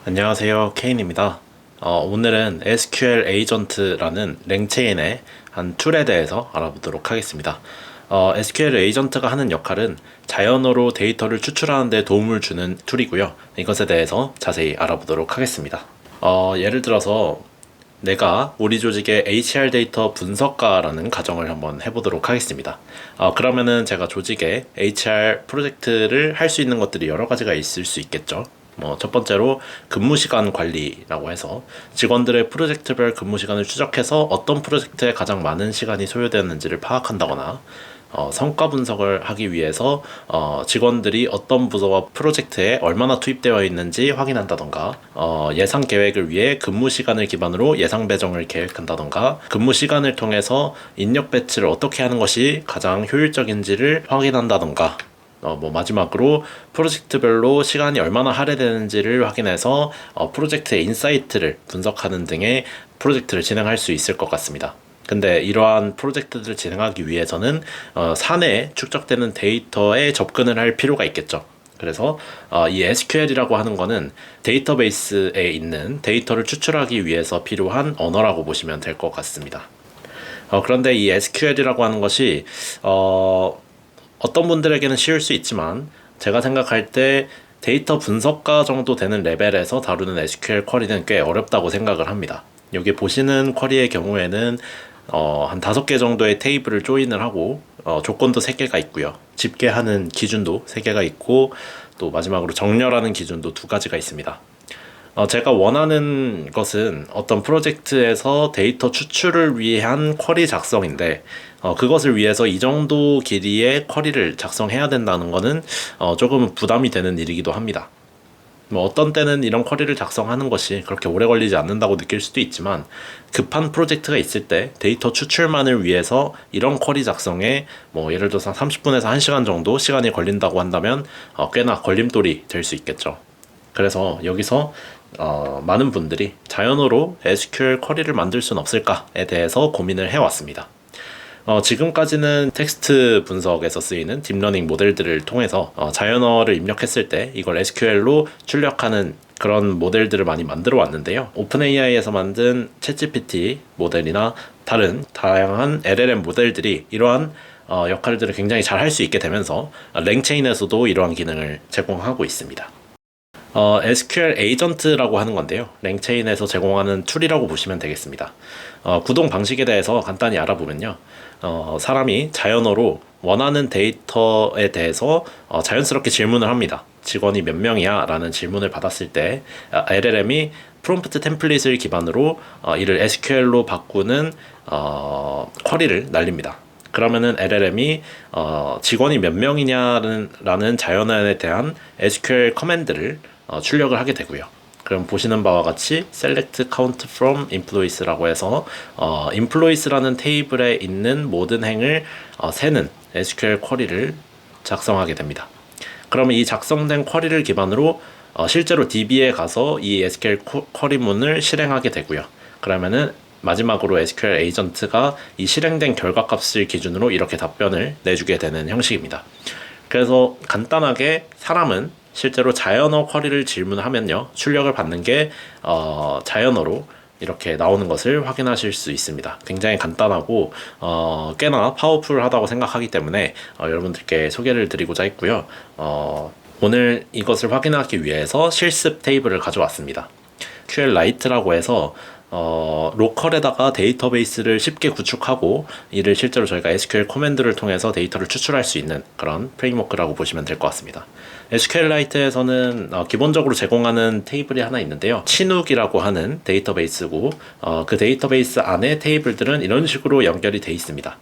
안녕하세요. 케인입니다. 오늘은 SQL 에이전트라는 랭체인의 한 툴에 대해서 알아보도록 하겠습니다. SQL 에이전트가 하는 역할은 자연어로 데이터를 추출하는 데 도움을 주는 툴이고요. 이것에 대해서 자세히 알아보도록 하겠습니다. 예를 들어서 내가 우리 조직의 HR 데이터 분석가라는 가정을 한번 해보도록 하겠습니다. 그러면은 제가 조직에 HR 프로젝트를 할 수 있는 것들이 여러 가지가 있을 수 있겠죠. 첫 번째로 근무 시간 관리라고 해서 직원들의 프로젝트별 근무 시간을 추적해서 어떤 프로젝트에 가장 많은 시간이 소요되었는지를 파악한다거나 성과 분석을 하기 위해서 직원들이 어떤 부서와 프로젝트에 얼마나 투입되어 있는지 확인한다던가 예상 계획을 위해 근무 시간을 기반으로 예상 배정을 계획한다던가 근무 시간을 통해서 인력 배치를 어떻게 하는 것이 가장 효율적인지를 확인한다던가 마지막으로 프로젝트별로 시간이 얼마나 할애되는지를 확인해서 프로젝트의 인사이트를 분석하는 등의 프로젝트를 진행할 수 있을 것 같습니다. 근데 이러한 프로젝트들을 진행하기 위해서는 사내에 축적되는 데이터에 접근을 할 필요가 있겠죠. 그래서 이 SQL이라고 하는 거는 데이터베이스에 있는 데이터를 추출하기 위해서 필요한 언어라고 보시면 될 것 같습니다. 그런데 이 SQL이라고 하는 것이 어떤 분들에게는 쉬울 수 있지만 제가 생각할 때 데이터 분석가 정도 되는 레벨에서 다루는 SQL 쿼리는 꽤 어렵다고 생각을 합니다. 여기 보시는 쿼리의 경우에는 한 5개 정도의 테이블을 조인을 하고 조건도 3개가 있고요. 집계하는 기준도 3개가 있고 또 마지막으로 정렬하는 기준도 2가지가 있습니다. 제가 원하는 것은 어떤 프로젝트에서 데이터 추출을 위한 쿼리 작성인데 그것을 위해서 이 정도 길이의 쿼리를 작성해야 된다는 것은 조금 부담이 되는 일이기도 합니다. 어떤 때는 이런 쿼리를 작성하는 것이 그렇게 오래 걸리지 않는다고 느낄 수도 있지만 급한 프로젝트가 있을 때 데이터 추출만을 위해서 이런 쿼리 작성에 예를 들어서 30분에서 1시간 정도 시간이 걸린다고 한다면 꽤나 걸림돌이 될 수 있겠죠. 그래서 여기서 많은 분들이 자연어로 SQL 쿼리를 만들 수는 없을까에 대해서 고민을 해왔습니다. 지금까지는 텍스트 분석에서 쓰이는 딥러닝 모델들을 통해서 자연어를 입력했을 때 이걸 SQL로 출력하는 그런 모델들을 많이 만들어 왔는데요. 오픈AI에서 만든 챗GPT 모델이나 다른 다양한 LLM 모델들이 이러한 역할들을 굉장히 잘 할 수 있게 되면서 랭체인에서도 이러한 기능을 제공하고 있습니다. SQL 에이전트라고 하는 건데요. 랭체인에서 제공하는 툴이라고 보시면 되겠습니다. 구동 방식에 대해서 간단히 알아보면요. 사람이 자연어로 원하는 데이터에 대해서 자연스럽게 질문을 합니다. 직원이 몇 명이야? 라는 질문을 받았을 때 LLM이 프롬프트 템플릿을 기반으로 이를 SQL로 바꾸는 쿼리를 날립니다. 그러면은 LLM이 직원이 몇 명이냐라는 자연어에 대한 SQL 커맨드를 출력을 하게 되고요. 그럼 보시는 바와 같이 select count from employees라고 해서 employees라는 테이블에 있는 모든 행을 세는 SQL 쿼리를 작성하게 됩니다. 그러면 이 작성된 쿼리를 기반으로 실제로 DB에 가서 이 SQL 쿼리문을 실행하게 되고요. 그러면은 마지막으로 SQL 에이전트가 이 실행된 결과값을 기준으로 이렇게 답변을 내주게 되는 형식입니다. 그래서 간단하게 사람은 실제로 자연어 쿼리를 질문하면요 출력을 받는 게 자연어로 이렇게 나오는 것을 확인하실 수 있습니다. 굉장히 간단하고 꽤나 파워풀하다고 생각하기 때문에 여러분들께 소개를 드리고자 했고요. 오늘 이것을 확인하기 위해서 실습 테이블을 가져왔습니다. QLite라고 해서 로컬에다가 데이터베이스를 쉽게 구축하고 이를 실제로 저희가 SQL 커맨드를 통해서 데이터를 추출할 수 있는 그런 프레임워크라고 보시면 될 것 같습니다. SQLite에서는 기본적으로 제공하는 테이블이 하나 있는데요. 치눅이라고 하는 데이터베이스고 그 데이터베이스 안에 테이블들은 이런 식으로 연결이 돼 있습니다.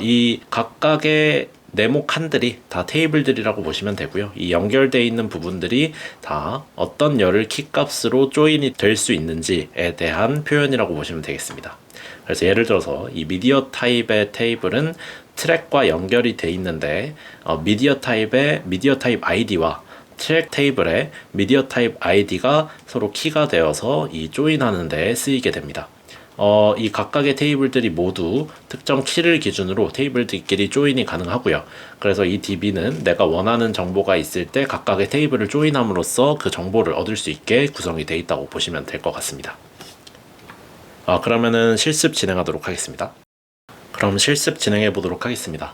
이 각각의 네모 칸들이 다 테이블들이라고 보시면 되고요. 이 연결되어 있는 부분들이 다 어떤 열을 키값으로 조인이 될 수 있는지에 대한 표현이라고 보시면 되겠습니다. 그래서 예를 들어서 이 미디어 타입의 테이블은 트랙과 연결이 돼 있는데 미디어 타입의 미디어 타입 아이디와 트랙 테이블의 미디어 타입 아이디가 서로 키가 되어서 이 조인하는 데 쓰이게 됩니다. 이 각각의 테이블들이 모두 특정 키를 기준으로 테이블들끼리 조인이 가능하고요. 그래서 이 DB는 내가 원하는 정보가 있을 때 각각의 테이블을 조인함으로써 그 정보를 얻을 수 있게 구성이 되어 있다고 보시면 될 것 같습니다. 그러면은 실습 진행하도록 하겠습니다. 그럼 실습 진행해 보도록 하겠습니다.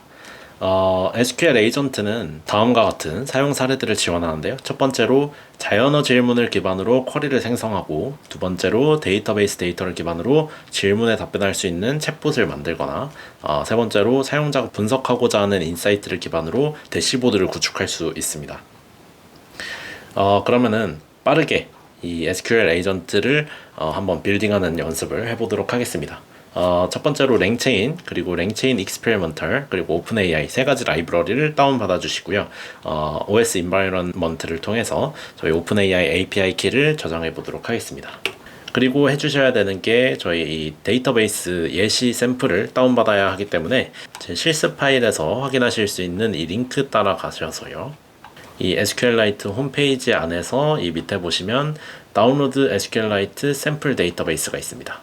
SQL 에이전트는 다음과 같은 사용 사례들을 지원하는데요. 첫 번째로 자연어 질문을 기반으로 쿼리를 생성하고, 두 번째로 데이터베이스 데이터를 기반으로 질문에 답변할 수 있는 챗봇을 만들거나, 세 번째로 사용자가 분석하고자 하는 인사이트를 기반으로 대시보드를 구축할 수 있습니다. 그러면은 빠르게 이 SQL 에이전트를 한번 빌딩하는 연습을 해보도록 하겠습니다. 첫 번째로 랭체인, 그리고 랭체인 익스페리먼털, 그리고 오픈AI 세 가지 라이브러리를 다운받아 주시고요. OS 인바이런먼트를 통해서 저희 오픈AI API 키를 저장해 보도록 하겠습니다. 그리고 해주셔야 되는 게 저희 이 데이터베이스 예시 샘플을 다운받아야 하기 때문에 제 실습 파일에서 확인하실 수 있는 이 링크 따라가셔서요. 이 SQLite 홈페이지 안에서 이 밑에 보시면 다운로드 SQLite 샘플 데이터베이스가 있습니다.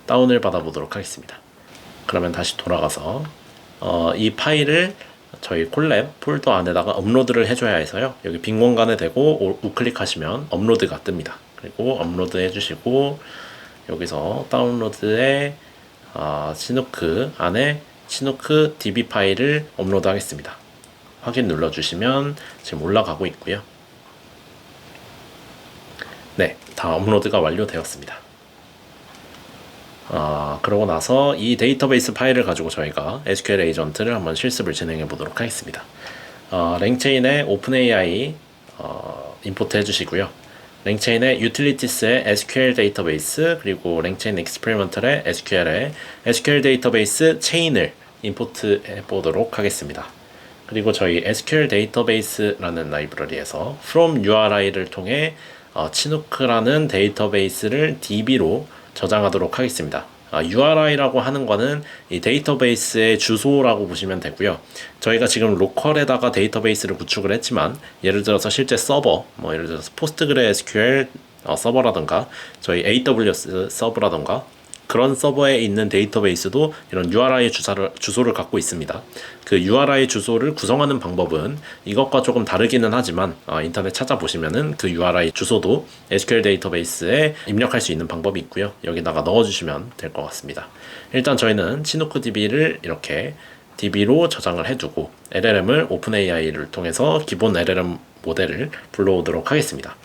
다운을 받아보도록 하겠습니다. 그러면 다시 돌아가서 이 파일을 저희 콜랩 폴더 안에다가 업로드를 해줘야 해서요. 여기 빈 공간에 대고 우클릭하시면 업로드가 뜹니다. 그리고 업로드 해주시고 여기서 다운로드에 치누크 안에 치누크 db 파일을 업로드 하겠습니다. 확인 눌러주시면 지금 올라가고 있고요. 네, 다 업로드가 완료되었습니다. 그러고 나서 이 데이터베이스 파일을 가지고 저희가 SQL 에이전트를 한번 실습을 진행해 보도록 하겠습니다. 랭체인의 오픈AI 임포트 해주시고요. 랭체인의 유틸리티스의 SQL 데이터베이스, 그리고 랭체인 익스페리먼털의 SQL의 SQL 데이터베이스 체인을 임포트 해 보도록 하겠습니다. 그리고 저희 SQL 데이터베이스라는 라이브러리에서 from URI를 통해 치누크라는 데이터베이스를 DB로 저장하도록 하겠습니다. URI라고 하는 거는 이 데이터베이스의 주소라고 보시면 되고요. 저희가 지금 로컬에다가 데이터베이스를 구축을 했지만, 예를 들어서 실제 서버, 예를 들어서 포스트그레스QL 서버라던가 저희 AWS 서버라던가 그런 서버에 있는 데이터베이스도 이런 URI 주소를 갖고 있습니다. 그 URI 주소를 구성하는 방법은 이것과 조금 다르기는 하지만 인터넷 찾아보시면은 그 URI 주소도 SQL 데이터베이스에 입력할 수 있는 방법이 있고요. 여기다가 넣어주시면 될 것 같습니다. 일단 저희는 치누크 DB를 이렇게 DB로 저장을 해두고 LLM을 오픈AI를 통해서 기본 LLM 모델을 불러오도록 하겠습니다.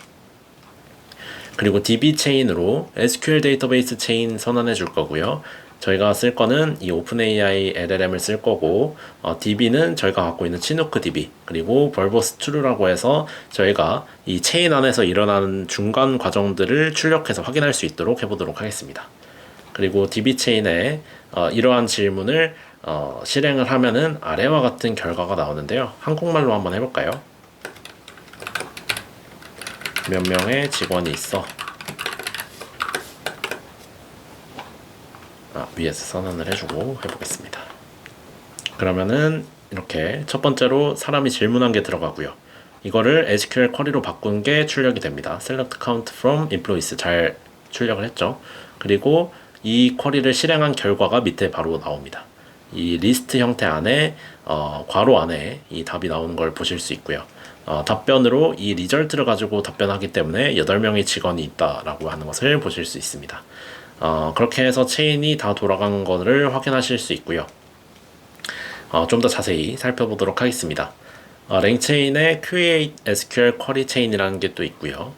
그리고 DB 체인으로 SQL 데이터베이스 체인 선언해 줄 거고요. 저희가 쓸 거는 이 오픈AI LLM을 쓸 거고, DB는 저희가 갖고 있는 치누크 DB, 그리고 벌버스 트루라고 해서 저희가 이 체인 안에서 일어나는 중간 과정들을 출력해서 확인할 수 있도록 해보도록 하겠습니다. 그리고 DB 체인에 이러한 질문을 실행을 하면은 아래와 같은 결과가 나오는데요. 한국말로 한번 해볼까요? 몇 명의 직원이 있어. 위에서 선언을 해주고 해보겠습니다. 그러면은 이렇게 첫 번째로 사람이 질문한 게 들어가고요. 이거를 SQL 쿼리로 바꾼 게 출력이 됩니다. select count from employees 잘 출력을 했죠. 그리고 이 쿼리를 실행한 결과가 밑에 바로 나옵니다. 이 리스트 형태 안에 괄호 안에 이 답이 나오는 걸 보실 수 있고요. 답변으로 이 리절트를 가지고 답변하기 때문에 8명의 직원이 있다라고 하는 것을 보실 수 있습니다. 그렇게 해서 체인이 다 돌아간 것을 확인하실 수 있고요. 좀 더 자세히 살펴보도록 하겠습니다. 랭체인의 Create SQL Query Chain이라는 게 또 있고요.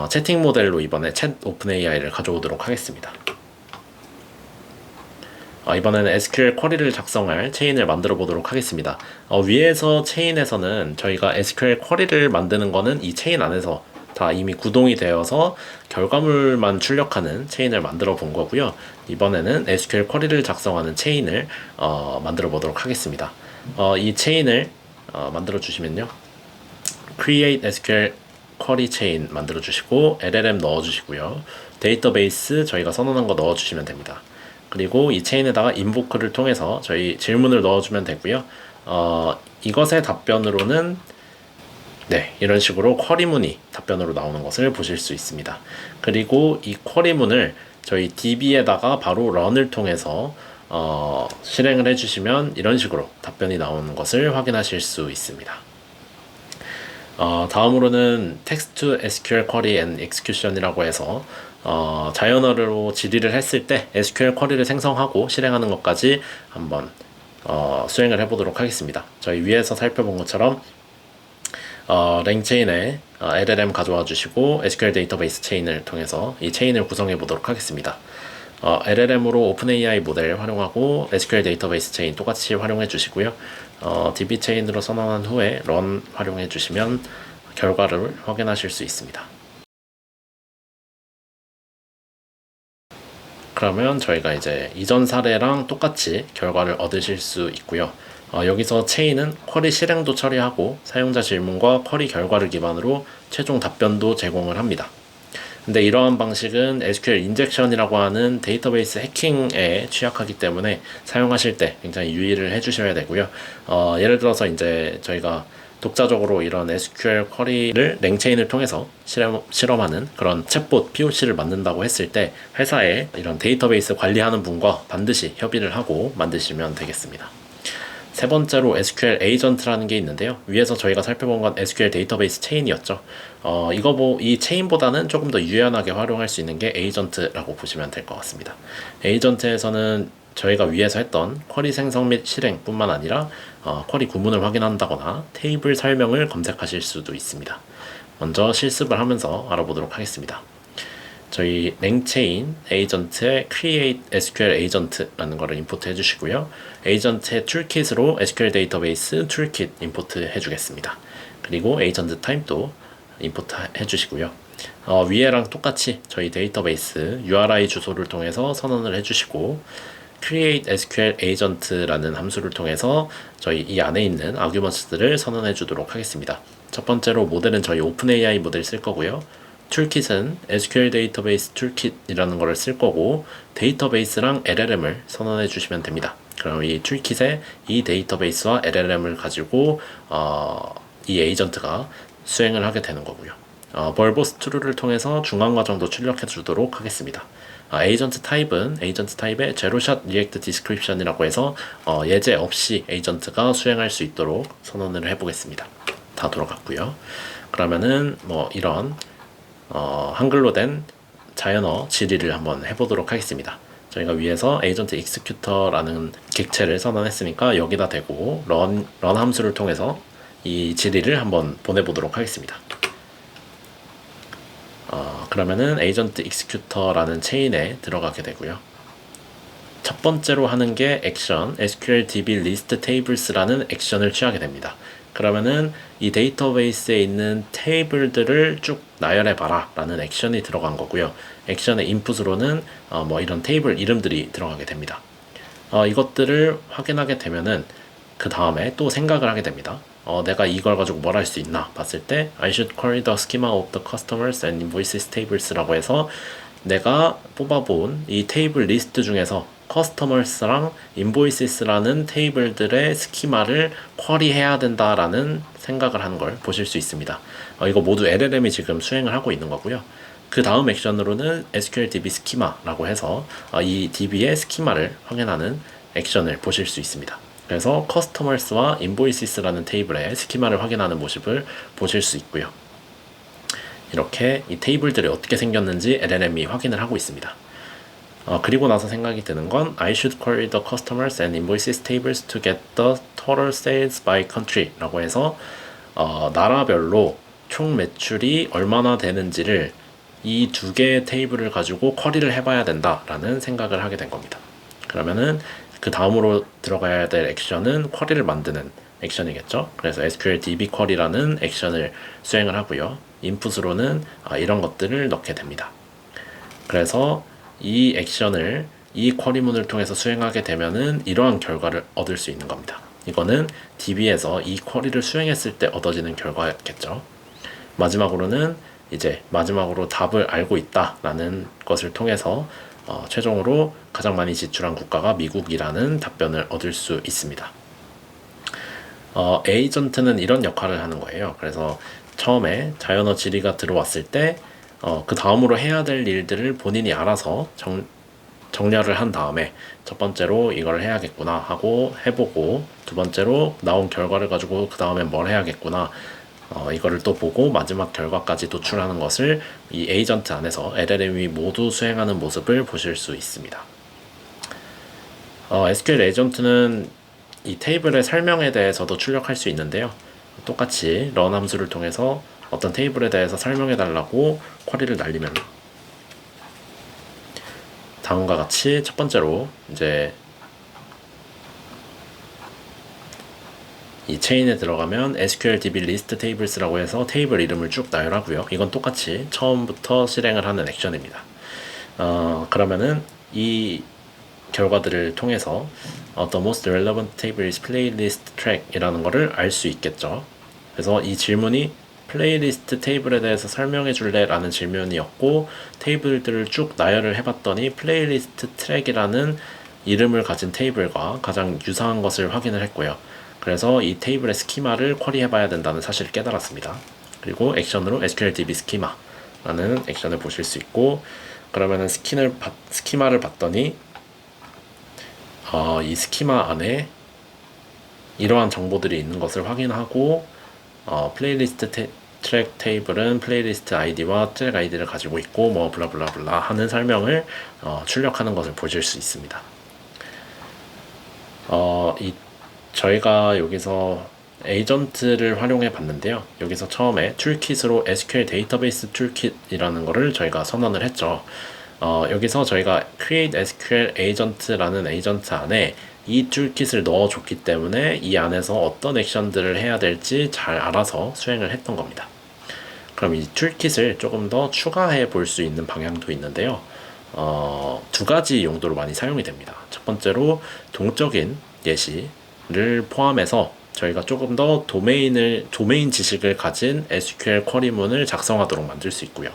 채팅 모델로 이번에 챗 오픈AI를 가져오도록 하겠습니다. 이번에는 SQL 쿼리를 작성할 체인을 만들어 보도록 하겠습니다. 위에서 체인에서는 저희가 SQL 쿼리를 만드는 거는 이 체인 안에서 다 이미 구동이 되어서 결과물만 출력하는 체인을 만들어 본 거고요. 이번에는 SQL 쿼리를 작성하는 체인을 만들어 보도록 하겠습니다. 이 체인을 만들어 주시면요. Create SQL Query Chain 만들어 주시고 LLM 넣어 주시고요. 데이터베이스 저희가 선언한 거 넣어 주시면 됩니다. 그리고 이 체인에다가 인보크를 통해서 저희 질문을 넣어주면 되고요. 이것의 답변으로는 이런 식으로 쿼리문이 답변으로 나오는 것을 보실 수 있습니다. 그리고 이 쿼리문을 저희 DB에다가 바로 런을 통해서 실행을 해주시면 이런 식으로 답변이 나오는 것을 확인하실 수 있습니다. 다음으로는 Text to SQL Query and Execution이라고 해서 자연어로 질의를 했을 때 SQL 쿼리를 생성하고 실행하는 것까지 한번 수행을 해보도록 하겠습니다. 저희 위에서 살펴본 것처럼 랭체인에 LLM 가져와 주시고 SQL 데이터베이스 체인을 통해서 이 체인을 구성해 보도록 하겠습니다. LLM으로 오픈AI 모델 활용하고 SQL 데이터베이스 체인 똑같이 활용해 주시고요. DB 체인으로 선언한 후에 run 활용해 주시면 결과를 확인하실 수 있습니다. 그러면 저희가 이제 이전 사례랑 똑같이 결과를 얻으실 수 있고요. 여기서 체인은 쿼리 실행도 처리하고 사용자 질문과 쿼리 결과를 기반으로 최종 답변도 제공을 합니다. 근데 이러한 방식은 SQL 인젝션이라고 하는 데이터베이스 해킹에 취약하기 때문에 사용하실 때 굉장히 유의를 해주셔야 되고요. 예를 들어서 이제 저희가 독자적으로 이런 SQL 쿼리를 랭체인을 통해서 실험하는 그런 챗봇 POC를 만든다고 했을 때 회사에 이런 데이터베이스 관리하는 분과 반드시 협의를 하고 만드시면 되겠습니다. 세 번째로 SQL 에이전트라는 게 있는데요. 위에서 저희가 살펴본 건 SQL 데이터베이스 체인이었죠. 이 체인보다는 조금 더 유연하게 활용할 수 있는 게 에이전트라고 보시면 될 것 같습니다. 에이전트에서는 저희가 위에서 했던 쿼리 생성 및 실행뿐만 아니라 쿼리 구문을 확인한다거나 테이블 설명을 검색하실 수도 있습니다. 먼저 실습을 하면서 알아보도록 하겠습니다. 저희 랭체인 에이전트의 create SQL agent라는 거를 임포트 해주시고요. 에이전트의 툴킷으로 SQL 데이터베이스 툴킷 임포트 해주겠습니다. 그리고 에이전트 타입도 임포트 해주시고요. 위에랑 똑같이 저희 데이터베이스 URI 주소를 통해서 선언을 해주시고 create SQL agent라는 함수를 통해서 저희 이 안에 있는 아규먼트들을 선언해 주도록 하겠습니다. 첫 번째로 모델은 저희 오픈AI 모델 쓸 거고요. 툴킷은 SQL 데이터베이스 툴킷이라는 거를 쓸 거고 데이터베이스랑 LLM을 선언해 주시면 됩니다. 그럼 이 툴킷에 이 데이터베이스와 LLM을 가지고 이 에이전트가 수행을 하게 되는 거고요. 벌보스 트루를 통해서 중간 과정도 출력해 주도록 하겠습니다. 에이전트 타입은 에이전트 타입의 제로샷 리액트 디스크립션이라고 해서 예제 없이 에이전트가 수행할 수 있도록 선언을 해보겠습니다. 다 돌아갔고요. 그러면은 이런 한글로 된 자연어 질의를 한번 해보도록 하겠습니다. 저희가 위에서 에이전트 익스큐터라는 객체를 선언했으니까 여기다 대고 run 함수를 통해서 이 질의를 한번 보내보도록 하겠습니다. 그러면은 에이전트 익스큐터라는 체인에 들어가게 되고요. 첫 번째로 하는 게 액션 SQL DB list tables라는 액션을 취하게 됩니다. 그러면은 이 데이터베이스에 있는 테이블들을 쭉 나열해 봐라 라는 액션이 들어간 거고요. 액션의 인풋으로는 이런 테이블 이름들이 들어가게 됩니다. 이것들을 확인하게 되면은 그 다음에 또 생각을 하게 됩니다. 내가 이걸 가지고 뭘 할 수 있나 봤을 때 I should query the schema of the customers and invoices tables라고 해서 내가 뽑아본 이 테이블 리스트 중에서 customers랑 invoices라는 테이블들의 스키마를 쿼리해야 된다라는 생각을 하는 걸 보실 수 있습니다. 이거 모두 LLM이 지금 수행을 하고 있는 거고요. 그 다음 액션으로는 SQL DB 스키마라고 해서 이 DB의 스키마를 확인하는 액션을 보실 수 있습니다. 그래서 customers와 invoices라는 테이블의 스키마를 확인하는 모습을 보실 수 있고요. 이렇게 이 테이블들이 어떻게 생겼는지 LLM이 확인을 하고 있습니다. 그리고 나서 생각이 드는 건 I should query the customers and invoices tables to get the total sales by country 라고 해서 나라별로 총 매출이 얼마나 되는지를 이 두 개의 테이블을 가지고 쿼리를 해봐야 된다라는 생각을 하게 된 겁니다. 그러면은 그 다음으로 들어가야 될 액션은 쿼리를 만드는 액션이겠죠. 그래서 SQL DB 쿼리라는 액션을 수행을 하고요. 인풋으로는 이런 것들을 넣게 됩니다. 그래서 이 액션을 이 쿼리문을 통해서 수행하게 되면은 이러한 결과를 얻을 수 있는 겁니다. 이거는 DB에서 이 쿼리를 수행했을 때 얻어지는 결과겠죠. 마지막으로는 마지막으로 답을 알고 있다라는 것을 통해서 최종으로 가장 많이 지출한 국가가 미국이라는 답변을 얻을 수 있습니다. 에이전트는 이런 역할을 하는 거예요. 그래서 처음에 자연어 질의가 들어왔을 때 그 다음으로 해야 될 일들을 본인이 알아서 정렬을 한 다음에 첫 번째로 이걸 해야겠구나 하고 해보고, 두 번째로 나온 결과를 가지고 그 다음에 뭘 해야겠구나, 이거를 또 보고 마지막 결과까지 도출하는 것을 이 에이전트 안에서 LLM이 모두 수행하는 모습을 보실 수 있습니다. SQL 에이전트는 이 테이블의 설명에 대해서도 출력할 수 있는데요. 똑같이 run 함수를 통해서 어떤 테이블에 대해서 설명해 달라고 쿼리를 날리면 다음과 같이 첫 번째로 이제 이 체인에 들어가면 SQL DB list tables라고 해서 테이블 이름을 쭉 나열하고요. 이건 똑같이 처음부터 실행을 하는 액션입니다. 그러면은 이 결과들을 통해서 the most relevant table is playlist track 이라는 거를 알 수 있겠죠. 그래서 이 질문이 플레이리스트 테이블에 대해서 설명해 줄래? 라는 질문이었고, 테이블들을 쭉 나열을 해봤더니 플레이리스트 트랙이라는 이름을 가진 테이블과 가장 유사한 것을 확인을 했고요. 그래서 이 테이블의 스키마를 쿼리해 봐야 된다는 사실을 깨달았습니다. 그리고 액션으로 SQL DB 스키마라는 액션을 보실 수 있고, 그러면은 스키마를 봤더니 이 스키마 안에 이러한 정보들이 있는 것을 확인하고, 플레이리스트 트랙 테이블은 플레이리스트 아이디와 트랙 아이디를 가지고 있고 뭐 블라블라블라 하는 설명을 출력하는 것을 보실 수 있습니다. 저희가 여기서 에이전트를 활용해 봤는데요. 여기서 처음에 툴킷으로 SQL 데이터베이스 툴킷이라는 거를 저희가 선언을 했죠. 여기서 저희가 create SQL agent라는 에이전트 안에 이 툴킷을 넣어줬기 때문에 이 안에서 어떤 액션들을 해야 될지 잘 알아서 수행을 했던 겁니다. 그럼 이 툴킷을 조금 더 추가해 볼 수 있는 방향도 있는데요. 두 가지 용도로 많이 사용이 됩니다. 첫 번째로 동적인 예시를 포함해서 저희가 조금 더 도메인 지식을 가진 SQL 쿼리문을 작성하도록 만들 수 있고요.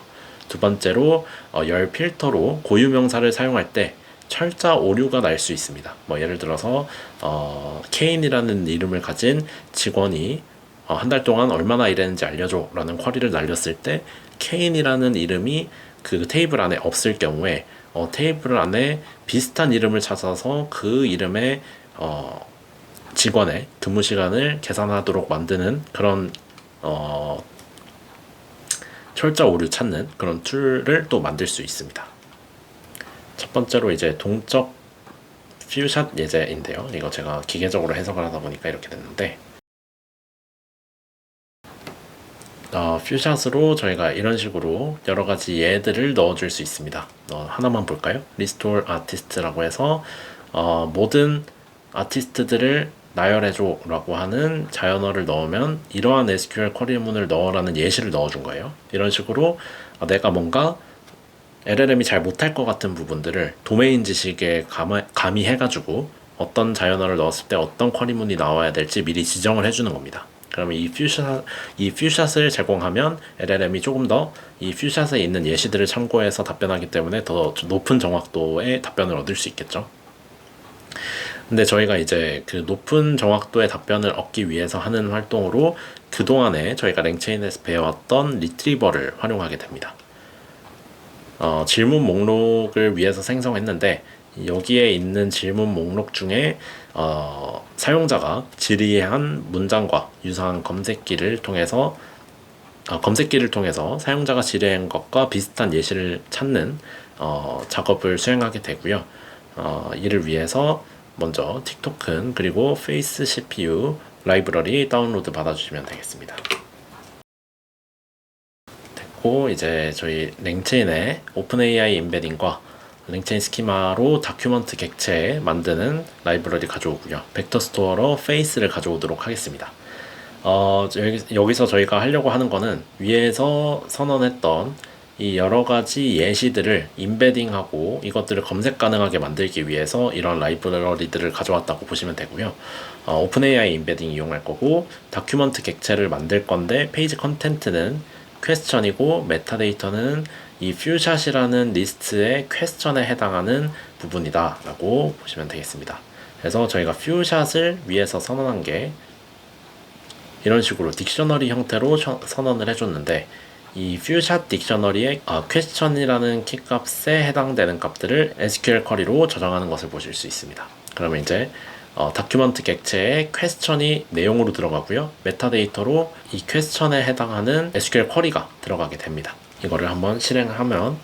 두 번째로 열 필터로 고유명사를 사용할 때 철자 오류가 날 수 있습니다. 뭐 예를 들어서 케인이라는 이름을 가진 직원이 한 달 동안 얼마나 일했는지 알려줘 라는 쿼리를 날렸을 때 케인이라는 이름이 그 테이블 안에 없을 경우에 테이블 안에 비슷한 이름을 찾아서 그 이름의 직원의 근무 시간을 계산하도록 만드는 그런 철자 오류 찾는 그런 툴을 또 만들 수 있습니다. 첫 번째로 이제 동적 퓨샷 예제인데요. 이거 제가 기계적으로 해석을 하다 보니까 이렇게 됐는데, 퓨샷으로 저희가 이런 식으로 여러 가지 예들을 넣어줄 수 있습니다. 하나만 볼까요? Restore Artist라고 해서 모든 아티스트들을 나열해줘 라고 하는 자연어를 넣으면 이러한 SQL 쿼리문을 넣어라는 예시를 넣어준 거예요. 이런 식으로 내가 뭔가 LLM이 잘 못할 것 같은 부분들을 도메인 지식에 가미해가지고 어떤 자연어를 넣었을 때 어떤 쿼리문이 나와야 될지 미리 지정을 해주는 겁니다. 그러면 이 퓨샷을 제공하면 LLM이 조금 더 이 퓨샷에 있는 예시들을 참고해서 답변하기 때문에 더 높은 정확도의 답변을 얻을 수 있겠죠. 근데 저희가 이제 그 높은 정확도의 답변을 얻기 위해서 하는 활동으로 그동안에 저희가 랭체인에서 배워왔던 리트리버를 활용하게 됩니다. 질문 목록을 위해서 생성했는데 여기에 있는 질문 목록 중에 사용자가 질의한 문장과 유사한 검색기를 통해서 사용자가 질의한 것과 비슷한 예시를 찾는 작업을 수행하게 되고요. 이를 위해서 먼저 틱토큰 그리고 페이스 CPU 라이브러리 다운로드 받아주시면 되겠습니다. 됐고, 이제 저희 랭체인의 오픈AI 임베딩과 랭체인 스키마로 다큐먼트 객체 만드는 라이브러리 가져오고요. 벡터 스토어로 페이스를 가져오도록 하겠습니다. 여기서 저희가 하려고 하는 거는 위에서 선언했던 이 여러 가지 예시들을 임베딩하고 이것들을 검색 가능하게 만들기 위해서 이런 라이브러리들을 가져왔다고 보시면 되고요. 오픈AI 임베딩 이용할 거고, 다큐먼트 객체를 만들 건데 페이지 컨텐트는 퀘스천이고 메타데이터는 이 퓨샷이라는 리스트의 퀘스천에 해당하는 부분이다 라고 보시면 되겠습니다. 그래서 저희가 퓨샷을 위에서 선언한 게 이런 식으로 딕셔너리 형태로 선언을 해줬는데, 이 퓨샷 딕셔너리의 question이라는 키값에 해당되는 값들을 SQL 쿼리로 저장하는 것을 보실 수 있습니다. 그러면 이제 다큐먼트 객체에 question이 내용으로 들어가고요. 메타데이터로 이 question에 해당하는 SQL 쿼리가 들어가게 됩니다. 이거를 한번 실행하면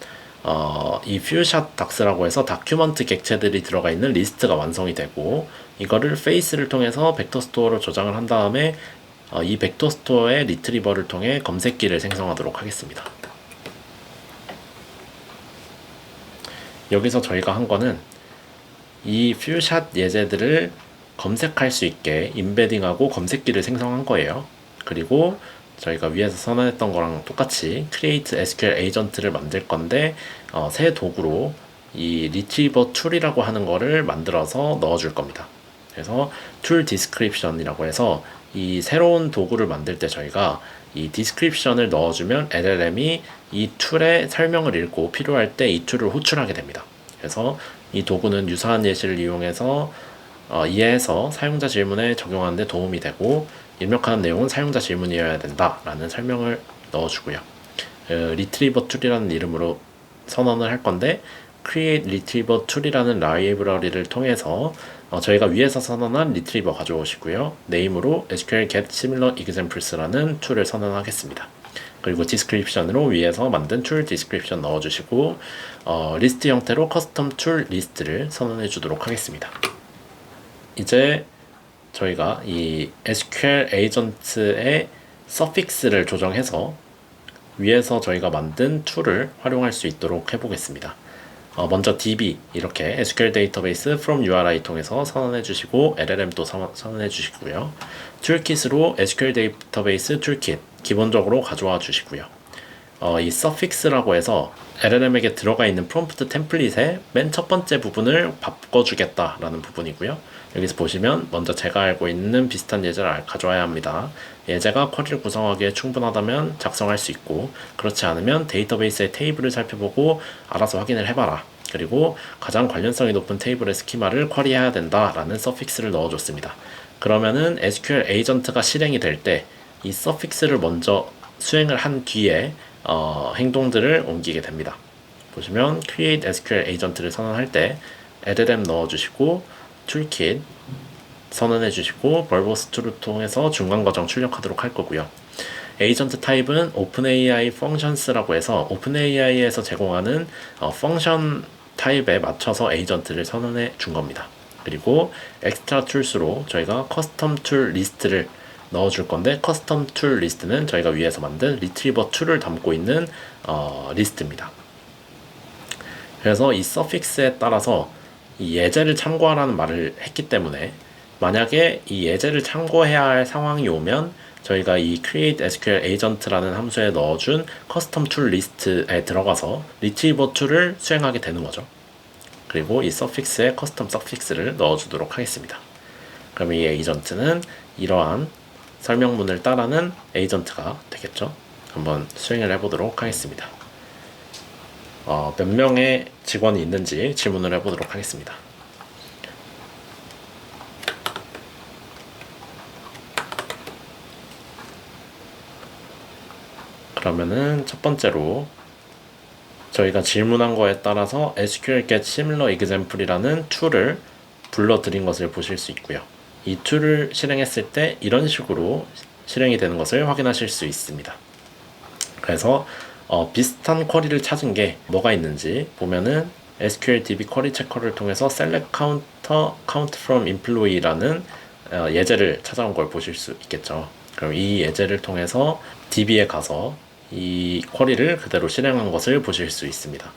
이 퓨샷 닥스라고 해서 다큐먼트 객체들이 들어가 있는 리스트가 완성이 되고, 이거를 페이스를 통해서 벡터 스토어로 저장을 한 다음에 이 벡터 스토어의 리트리버를 통해 검색기를 생성하도록 하겠습니다. 여기서 저희가 한 거는 이 퓨샷 예제들을 검색할 수 있게 임베딩하고 검색기를 생성한 거예요. 그리고 저희가 위에서 선언했던 거랑 똑같이 create SQL agent를 만들 건데, 새 도구로 이 retriever tool이라고 하는 거를 만들어서 넣어줄 겁니다. 그래서 tool description이라고 해서 이 새로운 도구를 만들 때 저희가 이 description을 넣어주면 LLM이 이 툴의 설명을 읽고 필요할 때 이 툴을 호출하게 됩니다. 그래서 이 도구는 유사한 예시를 이용해서 이해해서 사용자 질문에 적용하는 데 도움이 되고, 입력하는 내용은 사용자 질문이어야 된다 라는 설명을 넣어주고요. retriever tool이라는 이름으로 선언을 할 건데, create retriever tool이라는 라이브러리를 통해서 저희가 위에서 선언한 retriever 가져오시고요. 네임으로 SQL get similar examples라는 툴을 선언하겠습니다. 그리고 description으로 위에서 만든 툴 description 넣어주시고, 리스트 형태로 custom tool 리스트를 선언해 주도록 하겠습니다. 이제 저희가 이 SQL 에이전트의 서픽스를 조정해서 위에서 저희가 만든 툴을 활용할 수 있도록 해보겠습니다. 먼저 DB 이렇게 SQL 데이터베이스 from URI 통해서 선언해 주시고, LLM도 선언해 주시고요. 툴킷으로 SQL 데이터베이스 툴킷 기본적으로 가져와 주시고요. 이 suffix라고 해서 LLM에게 들어가 있는 프롬프트 템플릿의 맨 첫 번째 부분을 바꿔주겠다라는 부분이고요. 여기서 보시면 먼저 제가 알고 있는 비슷한 예제를 가져와야 합니다. 예제가 쿼리를 구성하기에 충분하다면 작성할 수 있고, 그렇지 않으면 데이터베이스의 테이블을 살펴보고 알아서 확인을 해봐라. 그리고 가장 관련성이 높은 테이블의 스키마를 쿼리해야 된다라는 서픽스를 넣어줬습니다. 그러면은 SQL 에이전트가 실행이 될 때 이 서픽스를 먼저 수행을 한 뒤에 행동들을 옮기게 됩니다. 보시면 create SQL agent를 선언할 때 LLM 넣어주시고, 툴킷 선언해 주시고, 벌버스 툴을 통해서 중간 과정 출력하도록 할 거고요. 에이전트 타입은 OpenAI Functions라고 해서 OpenAI에서 제공하는 펑션 타입에 맞춰서 에이전트를 선언해 준 겁니다. 그리고 엑스트라 툴스로 저희가 커스텀 툴 리스트를 넣어줄 건데, 커스텀 툴 리스트는 저희가 위에서 만든 리트리버 툴을 담고 있는 리스트입니다. 그래서 이 서픽스에 따라서 이 예제를 참고하라는 말을 했기 때문에, 만약에 이 예제를 참고해야 할 상황이 오면 저희가 이 create SQL agent라는 함수에 넣어준 커스텀 툴 리스트에 들어가서 리트리버 툴을 수행하게 되는 거죠. 그리고 이 서픽스에 커스텀 서픽스를 넣어주도록 하겠습니다. 그럼 이 에이전트는 이러한 설명문을 따르는 에이전트가 되겠죠. 한번 수행을 해보도록 하겠습니다. 몇 명의 직원이 있는지 질문을 해보도록 하겠습니다. 그러면은 첫 번째로 저희가 질문한 거에 따라서 SQL get similar example이라는 툴을 불러드린 것을 보실 수 있고요. 이 툴을 실행했을 때 이런 식으로 실행이 되는 것을 확인하실 수 있습니다. 그래서 비슷한 쿼리를 찾은 게 뭐가 있는지 보면은 SQL DB 쿼리 체커를 통해서 select counter count from employee라는 예제를 찾아온 걸 보실 수 있겠죠. 그럼 이 예제를 통해서 DB에 가서 이 쿼리를 그대로 실행한 것을 보실 수 있습니다.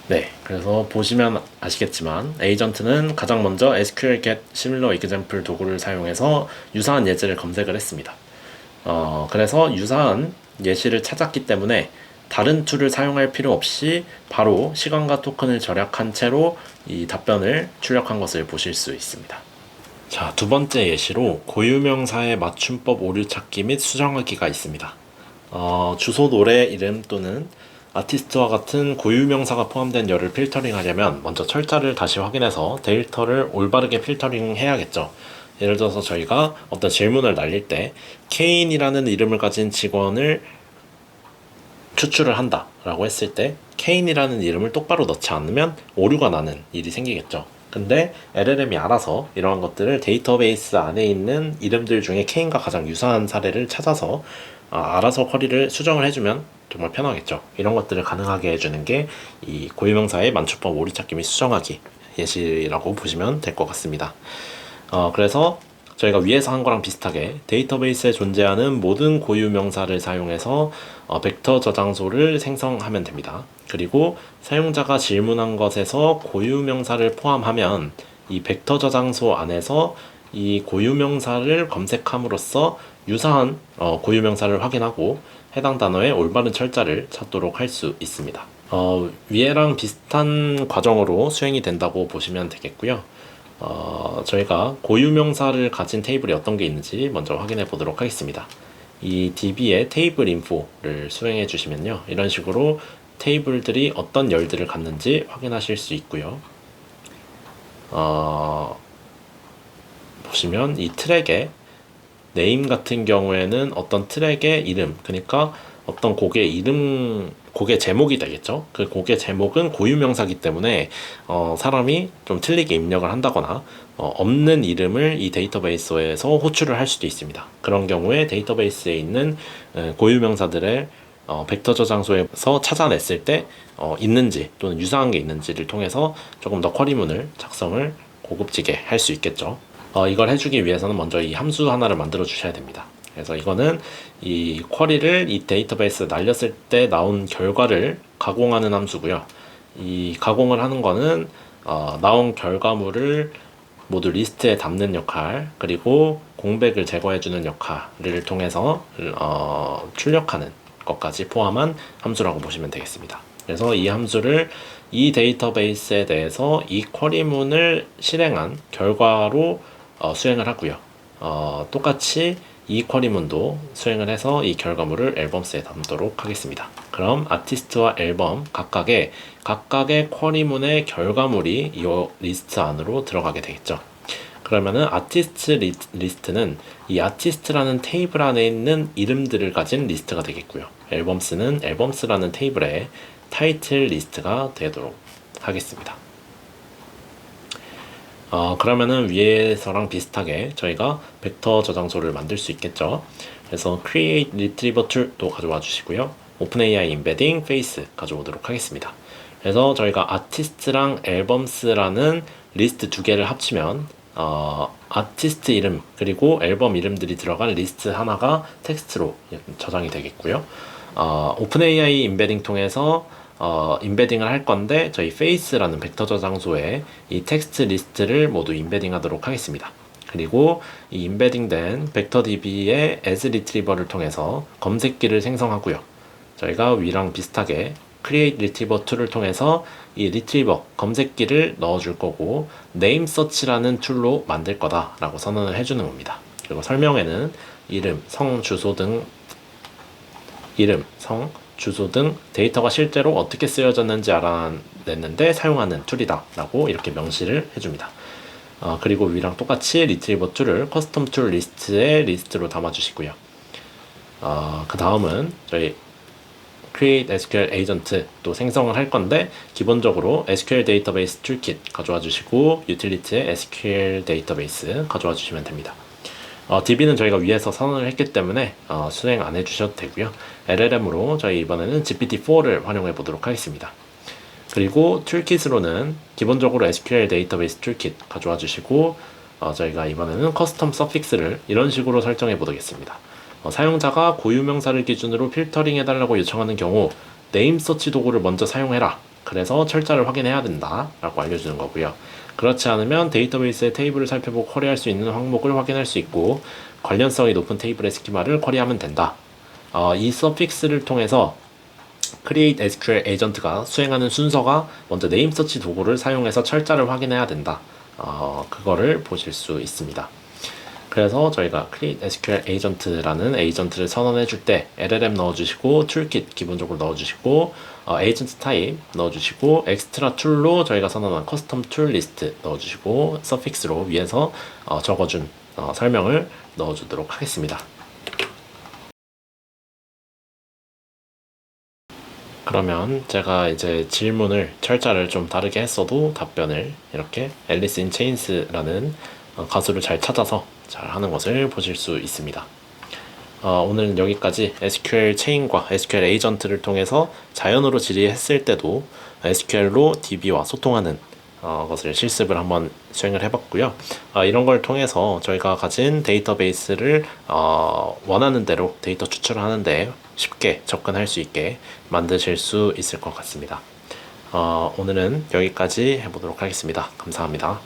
네, 그래서 보시면 아시겠지만 에이전트는 가장 먼저 SQL get similar example 도구를 사용해서 유사한 예제를 검색을 했습니다. 그래서 유사한 예시를 찾았기 때문에 다른 툴을 사용할 필요 없이 바로 시간과 토큰을 절약한 채로 이 답변을 출력한 것을 보실 수 있습니다. 자, 두 번째 예시로 고유명사의 맞춤법 오류 찾기 및 수정하기가 있습니다. 주소, 노래, 이름 또는 아티스트와 같은 고유명사가 포함된 열을 필터링하려면 먼저 철자를 다시 확인해서 데이터를 올바르게 필터링 해야겠죠. 예를 들어서 저희가 어떤 질문을 날릴 때 케인이라는 이름을 가진 직원을 추출을 한다라고 했을 때 케인이라는 이름을 똑바로 넣지 않으면 오류가 나는 일이 생기겠죠. 근데 LLM이 알아서 이러한 것들을 데이터베이스 안에 있는 이름들 중에 케인과 가장 유사한 사례를 찾아서 알아서 쿼리를 수정을 해주면 정말 편하겠죠. 이런 것들을 가능하게 해주는 게 이 고유명사의 만축법 오류찾기 및 수정하기 예시라고 보시면 될 것 같습니다. 그래서 저희가 위에서 한 거랑 비슷하게 데이터베이스에 존재하는 모든 고유명사를 사용해서 벡터 저장소를 생성하면 됩니다. 그리고 사용자가 질문한 것에서 고유명사를 포함하면 이 벡터 저장소 안에서 이 고유명사를 검색함으로써 유사한 고유명사를 확인하고 해당 단어의 올바른 철자를 찾도록 할 수 있습니다. 위에랑 비슷한 과정으로 수행이 된다고 보시면 되겠고요. 저희가 고유명사를 가진 테이블이 어떤 게 있는지 먼저 확인해 보도록 하겠습니다. 이 DB의 테이블 인포를 수행해 주시면요, 이런 식으로 테이블들이 어떤 열들을 갖는지 확인하실 수 있고요. 보시면 이 트랙의 네임 같은 경우에는 어떤 트랙의 이름, 그러니까 어떤 곡의 이름, 곡의 제목이 되겠죠. 그 곡의 제목은 고유명사기 때문에 사람이 좀 틀리게 입력을 한다거나 없는 이름을 이 데이터베이스에서 호출을 할 수도 있습니다. 그런 경우에 데이터베이스에 있는 고유명사들의 벡터 저장소에서 찾아냈을 때 있는지 또는 유사한 게 있는지를 통해서 조금 더 쿼리문을 작성을 고급지게 할 수 있겠죠. 이걸 해주기 위해서는 먼저 이 함수 하나를 만들어 주셔야 됩니다. 그래서 이거는 이 쿼리를 이 데이터베이스에 날렸을 때 나온 결과를 가공하는 함수고요. 이 가공을 하는 거는 나온 결과물을 모두 리스트에 담는 역할, 그리고 공백을 제거해주는 역할을 통해서 출력하는 것까지 포함한 함수라고 보시면 되겠습니다. 그래서 이 함수를 이 데이터베이스에 대해서 이 쿼리문을 실행한 결과로 수행을 하고요. 똑같이 이 쿼리문도 수행을 해서 이 결과물을 앨범스에 담도록 하겠습니다. 그럼 아티스트와 앨범 각각의 쿼리문의 결과물이 이 리스트 안으로 들어가게 되겠죠. 그러면은 아티스트 리스트는 이 아티스트라는 테이블 안에 있는 이름들을 가진 리스트가 되겠고요. 앨범스는 앨범스라는 테이블의 타이틀 리스트가 되도록 하겠습니다. 그러면은 위에서랑 비슷하게 저희가 벡터 저장소를 만들 수 있겠죠. 그래서 create retriever tool도 가져와 주시고요. OpenAI embedding face 가져오도록 하겠습니다. 그래서 저희가 아티스트랑 앨범스라는 리스트 두 개를 합치면 아티스트 이름 그리고 앨범 이름들이 들어간 리스트 하나가 텍스트로 저장이 되겠고요. 오픈AI 임베딩 통해서 임베딩을 할 건데 저희 face라는 벡터 저장소에 이 텍스트 리스트를 모두 임베딩 하도록 하겠습니다. 그리고 이 임베딩된 벡터DB의 as retriever를 통해서 검색기를 생성하고요. 저희가 위랑 비슷하게 create retriever tool을 통해서 이 retriever 검색기를 넣어줄 거고 name search라는 툴로 만들 거다라고 선언을 해주는 겁니다. 그리고 설명에는 이름, 성, 주소 등 데이터가 실제로 어떻게 쓰여졌는지 알아냈는데 사용하는 툴이다 라고 이렇게 명시를 해줍니다. 그리고 위랑 똑같이 retriever 툴을 custom tool 리스트의 리스트로 담아주시고요. 그 다음은 저희 create SQL agent 또 생성을 할 건데 기본적으로 SQL database toolkit 가져와 주시고 utility의 SQL database 가져와 주시면 됩니다. DB는 저희가 위에서 선언을 했기 때문에 수행 안 해주셔도 되고요. LLM으로 저희 이번에는 GPT-4를 활용해 보도록 하겠습니다. 그리고 툴킷으로는 기본적으로 SQL 데이터베이스 툴킷 가져와 주시고 저희가 이번에는 커스텀 서픽스를 이런 식으로 설정해 보겠습니다. 사용자가 고유명사를 기준으로 필터링 해달라고 요청하는 경우 네임 서치 도구를 먼저 사용해라. 그래서 철자를 확인해야 된다 라고 알려주는 거고요. 그렇지 않으면 데이터베이스의 테이블을 살펴보고 쿼리할 수 있는 항목을 확인할 수 있고 관련성이 높은 테이블의 스키마를 쿼리하면 된다. 이 서픽스를 통해서 create SQL agent가 수행하는 순서가 먼저 네임 서치 도구를 사용해서 철자를 확인해야 된다. 그거를 보실 수 있습니다. 그래서 저희가 create SQL agent라는 에이전트를 선언해 줄 때 LLM 넣어주시고 툴킷 기본적으로 넣어주시고 에이전트 타입 넣어주시고 엑스트라 툴로 저희가 선언한 커스텀 툴 리스트 넣어주시고 서픽스로 위에서 적어준 설명을 넣어주도록 하겠습니다. 그러면 제가 이제 질문을 철자를 좀 다르게 했어도 답변을 이렇게 앨리스 인 체인스라는 가수를 잘 찾아서 잘 하는 것을 보실 수 있습니다. 오늘은 여기까지 SQL 체인과 SQL 에이전트를 통해서 자연어로 질의했을 때도 SQL로 DB와 소통하는 것을 실습을 한번 수행을 해봤고요. 이런 걸 통해서 저희가 가진 데이터베이스를 원하는 대로 데이터 추출을 하는데 쉽게 접근할 수 있게 만드실 수 있을 것 같습니다. 오늘은 여기까지 해보도록 하겠습니다. 감사합니다.